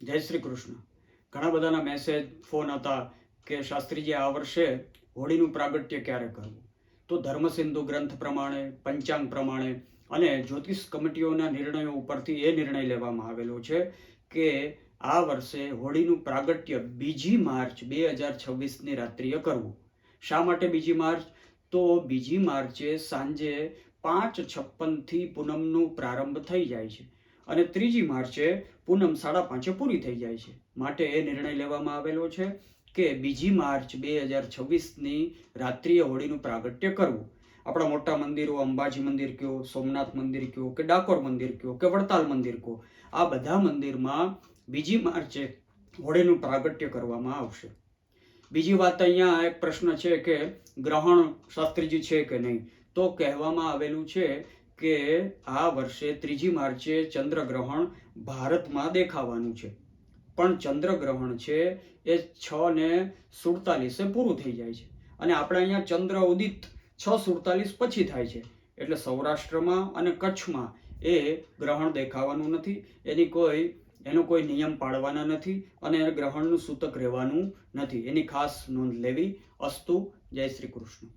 જય શ્રી કૃષ્ણ. ઘણા બધાના મેસેજ ફોન હતા કે શાસ્ત્રીજી આ વર્ષે હોળીનું પ્રાગટ્ય ક્યારે કરવું. તો ધર્મસિંધુ ગ્રંથ પ્રમાણે, પંચાંગ પ્રમાણે અને જ્યોતિષ કમિટીઓના નિર્ણયો ઉપરથી એ નિર્ણય લેવામાં આવેલો છે કે આ વર્ષે હોળીનું પ્રાગટ્ય 2 માર્ચ 2026ની રાત્રિએ કરવું. શા માટે 2 માર્ચ? તો 2 માર્ચે સાંજે 5:56થી પૂનમનો પ્રારંભ થઈ જાય છે અને 3 માર્ચે પૂનમ 5:30 પૂરી થઈ જાય છે. માટે એ નિર્ણય લેવામાં આવેલો છે કે 2 માર્ચ 2026ની રાત્રિએ હોળીનું પ્રાગટ્ય કરવું. આપણા મોટા મંદિરો, અંબાજી મંદિર કયો, સોમનાથ મંદિર કયો કે ડાકોર મંદિર કયો કે વડતાલ મંદિર કયો, આ બધા મંદિરમાં 2 માર્ચે હોળીનું પ્રાગટ્ય કરવામાં આવશે. બીજી વાત, અહીંયા એક પ્રશ્ન છે કે ગ્રહણ શાસ્ત્રીજી છે કે નહીં. તો કહેવામાં આવેલું છે કે આ વર્ષે 3 માર્ચે ચંદ્રગ્રહણ ભારતમાં દેખાવાનું છે, પણ ચંદ્રગ્રહણ છે એ 6:47 પૂરું થઈ જાય છે અને આપણે અહીંયા ચંદ્ર ઉદિત 6:47 પછી થાય છે. એટલે સૌરાષ્ટ્રમાં અને કચ્છમાં એ ગ્રહણ દેખાવાનું નથી. એનો કોઈ નિયમ પાળવાના નથી અને ગ્રહણનું સૂતક રહેવાનું નથી. એની ખાસ નોંધ લેવી. અસ્તુ. જય શ્રી કૃષ્ણ.